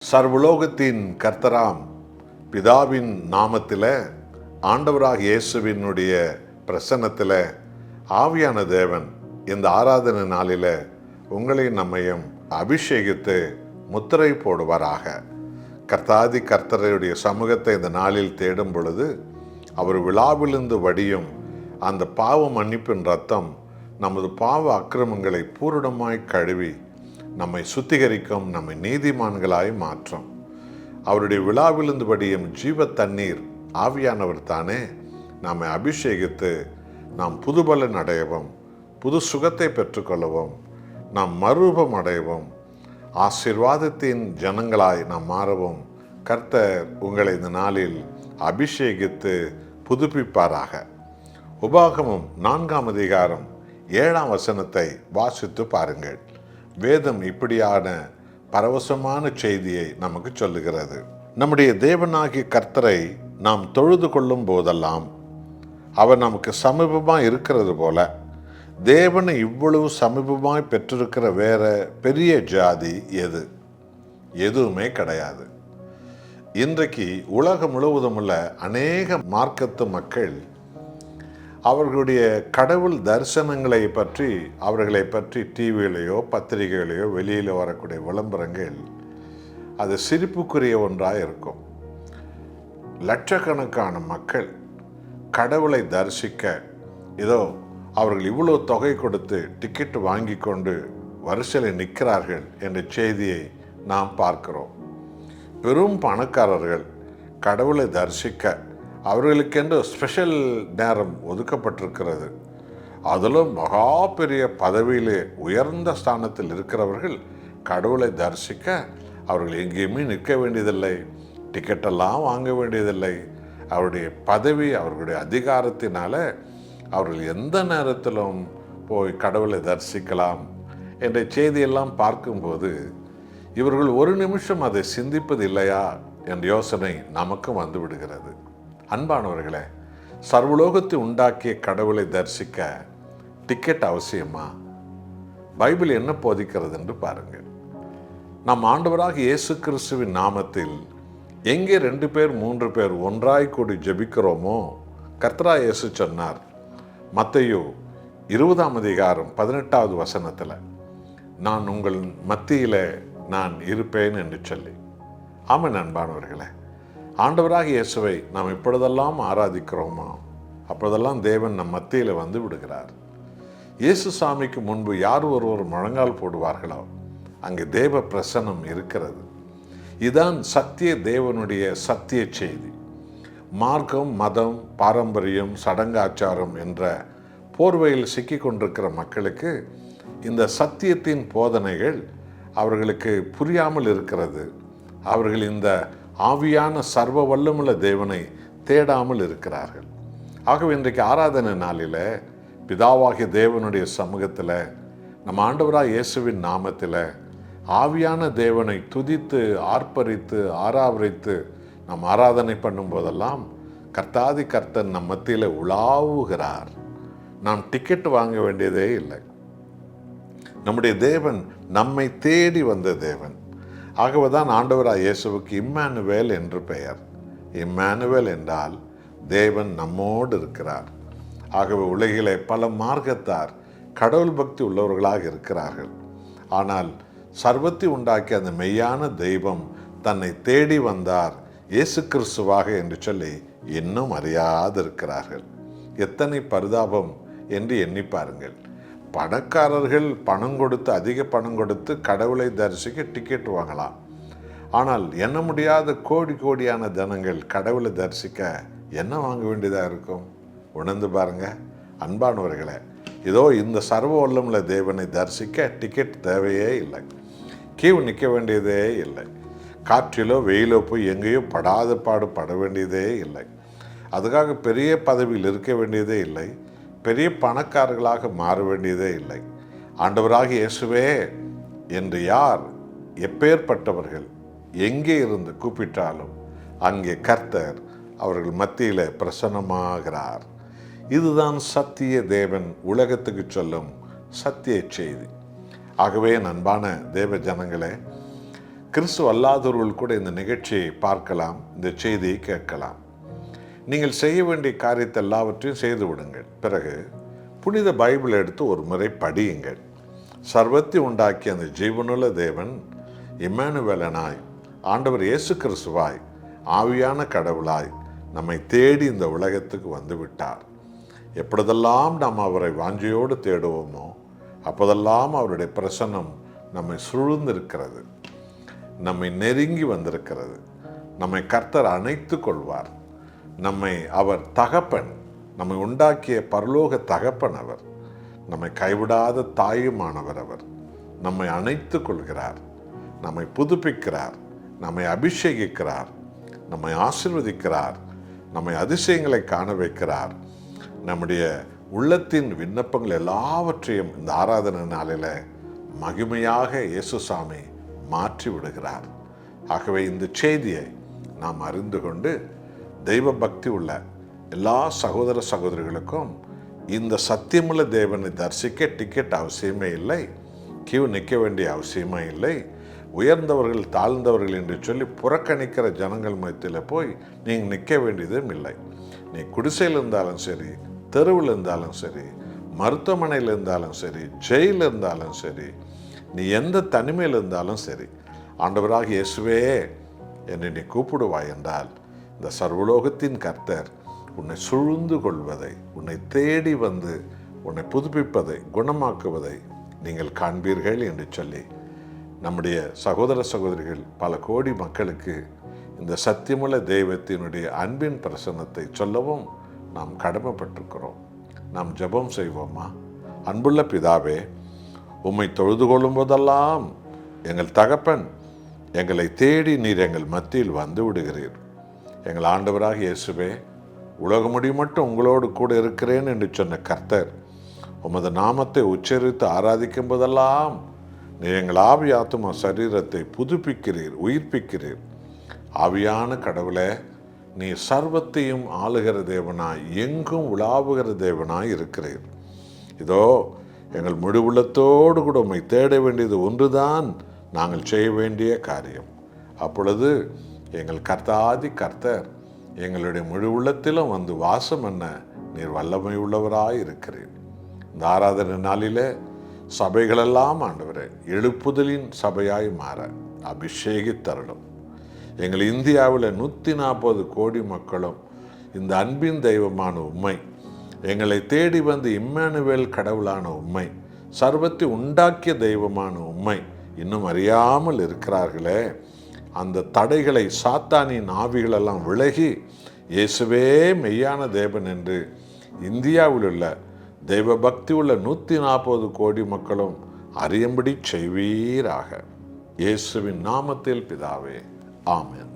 சர்வலோகத்தின் கர்த்தராம் பிதாவின் நாமத்தில் ஆண்டவராக இயேசுவினுடைய பிரசன்னத்தில் ஆவியான தேவன் இந்த ஆராதனை நாளில் உங்களையும் நம்மையும் அபிஷேகித்து முத்திரை போடுவாராக. கர்த்தாதி கர்த்தருடைய சமூகத்தை இந்த நாளில் தேடும் பொழுது அவர் விழாவிலிருந்து வடியும் அந்த பாவ மன்னிப்பின் ரத்தம் நமது பாவ அக்கிரமங்களை பூரணமாய் கழுவி நம்மை சுத்திகரிக்கும், நம்மை நீதிமான்களாய் மாற்றும். அவருடைய விழாவிலிருந்து வடியும் ஜீவ தண்ணீர் ஆவியானவர் தானே நம்மை அபிஷேகித்து நாம் புதுபலன் அடையவும், புது சுகத்தை பெற்றுக்கொள்ளவும், நாம் மறுரூபம் அடையவும், ஆசீர்வாதத்தின் ஜனங்களாய் நாம் மாறவும் கர்த்தர் உங்களை இந்த நாளில் அபிஷேகித்து புதுப்பிப்பாராக. உபாகமம் 4ஆம் அதிகாரம் 7ஆம் வசனத்தை வாசித்து பாருங்கள். வேதம் இப்படியான பரவசமான செய்தியை நமக்கு சொல்லுகிறது. நம்முடைய தேவனாகிய கர்த்தரை நாம் தொழுது கொள்ளும் போதெல்லாம் அவர் நமக்கு சமீபமாக இருக்கிறது போல, தேவனை இவ்வளவு சமீபமாய் பெற்றிருக்கிற வேற பெரிய ஜாதி எதுவுமே கிடையாது. இன்றைக்கு உலகம் முழுவதும் உள்ள அநேக மார்க்கத்து மக்கள் அவர்களுடைய கடவுள் தரிசனங்களை பற்றி, அவர்களை பற்றி டிவியிலையோ பத்திரிகைகளையோ வெளியில் வரக்கூடிய விளம்பரங்கள் அது சிரிப்புக்குரிய ஒன்றாக இருக்கும். லட்சக்கணக்கான மக்கள் கடவுளை தரிசிக்க ஏதோ அவர்கள் இவ்வளோ தொகை கொடுத்து டிக்கெட் வாங்கி கொண்டு வரிசையில் நிற்கிறார்கள் என்ற செய்தியை நாம் பார்க்கிறோம். பெரும் பணக்காரர்கள் கடவுளை தரிசிக்க அவர்களுக்கென்று ஸ்பெஷல் நேரம் ஒதுக்கப்பட்டிருக்கிறது. அதிலும் மகா பெரிய பதவியிலே உயர்ந்த ஸ்தானத்தில் இருக்கிறவர்கள் கடவுளை தரிசிக்க அவர்கள் எங்கேயுமே நிற்க வேண்டியதில்லை, டிக்கெட்டெல்லாம் வாங்க வேண்டியதில்லை. அவருடைய பதவி, அவர்களுடைய அதிகாரத்தினால அவர்கள் எந்த நேரத்திலும் போய் கடவுளை தரிசிக்கலாம் என்ற செய்தியெல்லாம் பார்க்கும்போது இவர்கள் ஒரு நிமிஷம் அதை சிந்திப்பது இல்லையா என்ற யோசனை நமக்கும் வந்து விடுகிறது. அன்பானவர்களே, சர்வலோகத்தை உண்டாக்கிய கடவுளை தரிசிக்க டிக்கெட் அவசியமா? பைபிள் என்ன போதிக்கிறது என்று பாருங்கள். நம் ஆண்டவராக இயேசு கிறிஸ்துவின் நாமத்தில் எங்கே 2 பேர் 3 பேர் ஒன்றாய் கூடி ஜெபிக்கிறோமோ, கர்த்தராகிய இயேசு சொன்னார் மத்தேயு 20ஆம் அதிகாரம் 18வது வசனத்தில், நான் உங்கள் மத்தியில் நான் இருப்பேன் என்று சொல்லி. ஆமாம் அன்பானவர்களே, ஆண்டவராக இயேசுவை நாம் இப்பொழுதெல்லாம் ஆராதிக்கிறோமா, அப்பொழுதெல்லாம் தேவன் நம் மத்தியில் வந்து விடுகிறார். இயேசு சாமிக்கு முன்பு யார் ஒருவர் முழங்கால் போடுவார்களோ அங்கே தேவ பிரசன்னம் இருக்கிறது. இதுதான் சத்திய தேவனுடைய சத்திய செய்தி. மார்க்கம், மதம், பாரம்பரியம், சடங்காச்சாரம் என்ற போர்வையில் சிக்கி கொண்டிருக்கிற மக்களுக்கு இந்த சத்தியத்தின் போதனைகள் அவர்களுக்கு புரியாமல் இருக்கிறது. அவர்கள் இந்த ஆவியான சர்வ வல்லமுள்ள தேவனை தேடாமல் இருக்கிறார்கள். ஆகவே இன்றைக்கு ஆராதனை நாளில் பிதாவாகிய தேவனுடைய சமூகத்தில் நம் ஆண்டவராக இயேசுவின் நாமத்தில் ஆவியான தேவனை துதித்து ஆர்ப்பரித்து ஆராவரித்து நாம் ஆராதனை பண்ணும் போதெல்லாம் கர்த்தாதி கர்த்தன் நம் மத்தியில் உலாவுகிறார். நாம் டிக்கெட் வாங்க வேண்டியதே இல்லை. நம்முடைய தேவன் நம்மை தேடி வந்த தேவன். ஆகவே தான் ஆண்டவராக இயேசுவுக்கு இம்மானுவேல் என்று பெயர். இம்மானுவேல் என்றால் தேவன் நம்மோடு இருக்கிறார். ஆகவே உலகிலே பல மார்க்கத்தார் கடவுள் பக்தி உள்ளவர்களாக இருக்கிறார்கள். ஆனால் சர்வத்தை உண்டாக்கிய அந்த மெய்யான தெய்வம் தன்னை தேடி வந்தார் இயேசு கிறிஸ்துவாக என்று சொல்லி இன்னும் அறியாதிருக்கிறார்கள். எத்தனை பரிதாபம் என்று எண்ணி பாருங்கள். பணக்காரர்கள் பணம் கொடுத்து, அதிக பணம் கொடுத்து கடவுளை தரிசிக்க டிக்கெட் வாங்கலாம். ஆனால் எண்ண முடியாத கோடி கோடியான ஜனங்கள் கடவுளை தரிசிக்க என்ன வாங்க வேண்டியதாக இருக்கும்? உணர்ந்து பாருங்க அன்பானவர்களே. இதோ இந்த சர்வ வல்லமுள்ள தேவனை தரிசிக்க டிக்கெட் தேவையே இல்லை, கியூ நிற்க வேண்டியதே இல்லை, காற்றிலோ வெயிலோ போய் எங்கேயோ படாத பாடு பட வேண்டியதே இல்லை, அதுக்காக பெரிய பதவியில் இருக்க வேண்டியதே இல்லை, பெரிய பணக்காரர்களாக மாற வேண்டியதே இல்லை. ஆண்டவராக இயேசுவே என்று யார் எப்பேற்பட்டவர்கள் எங்கே இருந்து கூப்பிட்டாலும் அங்கே கர்த்தர் அவர்கள் மத்தியில் பிரசன்னமாகிறார். இதுதான் சத்திய தேவன் உலகத்துக்கு சொல்லும் சத்திய செய்தி. ஆகவே அன்பான தேவ ஜனங்களே, கிறிஸ்துவ அல்லாதவர்கள் கூட இந்த நிகழ்ச்சியை பார்க்கலாம், இந்த செய்தியை கேட்கலாம். நீங்கள் செய்ய வேண்டிய காரியத்தை எல்லாவற்றையும் செய்து விடுங்கள். பிறகு புனித பைபிள் எடுத்து ஒரு முறை படியுங்கள். சர்வத்தை உண்டாக்கிய அந்த ஜீவனுள்ள தேவன் இம்மானுவேலனாய், ஆண்டவர் இயேசு கிறிஸ்துவாய், ஆவியான கடவுளாய் நம்மை தேடி இந்த உலகத்துக்கு வந்து விட்டார். எப்பொழுதெல்லாம் நாம் அவரை வாஞ்சையோடு தேடுவோமோ அப்போதெல்லாம் அவருடைய பிரசன்னம் நம்மை சூழ்ந்திருக்கிறது, நம்மை நெருங்கி வந்திருக்கிறது. நம்மை கர்த்தர் அணைத்து கொள்வார். நம்மை அவர் தகப்பன், நம்மை உண்டாக்கிய பரலோக தகப்பன் அவர். நம்மை கைவிடாத தாயுமானவர் அவர். நம்மை அணைத்து கொள்கிறார், நம்மை புதுப்பிக்கிறார், நம்மை அபிஷேகிக்கிறார், நம்மை ஆசீர்வதிக்கிறார், நம்மை அதிசயங்களை காண வைக்கிறார். நம்முடைய உள்ளத்தின் விண்ணப்பங்கள் எல்லாவற்றையும் இந்த ஆராதனை நாளில் மகிமையாக இயேசுசாமி மாற்றி விடுகிறார். ஆகவே இந்த செய்தியை நாம் அறிந்து கொண்டு தெய்வ பக்தி உள்ள எல்லா சகோதர சகோதரிகளுக்கும் இந்த சத்தியமுள்ள தேவனை தரிசிக்க டிக்கெட் அவசியமே இல்லை, கியூ நிற்க வேண்டிய அவசியமே இல்லை. உயர்ந்தவர்கள் தாழ்ந்தவர்கள் என்று சொல்லி புறக்கணிக்கிற ஜனங்கள் மத்தியில் போய் நீங்கள் நிற்க வேண்டியதும் இல்லை. நீ குடிசையில் இருந்தாலும் சரி, தெருவில் இருந்தாலும் சரி, மருத்துவமனையில் இருந்தாலும் சரி, ஜெயிலில் இருந்தாலும் சரி, நீ எந்த தனிமையில் இருந்தாலும் சரி, ஆண்டவராக இயேசுவே என்னை நீ கூப்பிடுவாய் என்றால் இந்த சர்வலோகத்தின் கர்த்தர் உன்னை சூழ்ந்து கொள்வதை, உன்னை தேடி வந்து உன்னை புதுப்பிப்பதை, குணமாக்குவதை நீங்கள் காண்பீர்கள் என்று சொல்லி நம்முடைய சகோதர சகோதரிகள் பல கோடி மக்களுக்கு இந்த சத்தியமுள்ள தெய்வத்தினுடைய அன்பின் பிரசன்னத்தை சொல்லவும் நாம் கடமைப்பட்டிருக்கிறோம். நாம் ஜெபம் செய்வோமா? அன்புள்ள பிதாவே, உம்மை தொழுது கொள்ளும் போதெல்லாம் எங்கள் தகப்பன், எங்களை தேடி நீர் எங்கள் மத்தியில் வந்து விடுகிறீர். எங்கள் ஆண்டவராக இயேசுவே, உலக முடியும் மட்டும் உங்களோடு கூட இருக்கிறேன் என்று சொன்ன கர்த்தர் உமது நாமத்தை உச்சரித்து ஆராதிக்கும் போதெல்லாம் நீர் எங்கள் ஆவி ஆத்தும சரீரத்தை புதுப்பிக்கிறீர், உயிர்ப்பிக்கிறீர். ஆவியான கடவுளே, நீ சர்வத்தையும் ஆளுகிற தேவனாய், எங்கும் உலாவுகிற தேவனாய் இருக்கிறீர். இதோ எங்கள் முழு உள்ளத்தோடு கூட உம்மை தேட வேண்டியது ஒன்றுதான் நாங்கள் செய்ய வேண்டிய காரியம். அப்பொழுது எங்கள் கர்த்தாதி கர்த்தர் எங்களுடைய முழு உள்ளத்திலும் வந்து வாசம் என்ன நீர் வல்லமை உள்ளவராய் இருக்கிறீர். இந்த ஆராதனை நாளிலே சபைகளெல்லாம் ஆண்டவரே எழுப்புதலின் சபையாய் மாற அபிஷேகித்தருளும். எங்கள் இந்தியாவில் 140 கோடி மக்களும் இந்த அன்பின் தெய்வமான உம்மை, எங்களை தேடி வந்து இம்மானுவேல் கடவுளான உம்மை, சர்வத்தை உண்டாக்கிய தெய்வமான உம்மை இன்னும் அறியாமல் இருக்கிறார்களே, அந்த தடைகளை சாத்தானின் ஆவிகளெல்லாம் விலகி இயேசுவே மெய்யான தேவன் என்று இந்தியாவில் உள்ள தெய்வ பக்தி உள்ள 140 கோடி மக்களும் அறியும்படி செய்வீராக. இயேசுவின் நாமத்தில் பிதாவே, ஆமென்.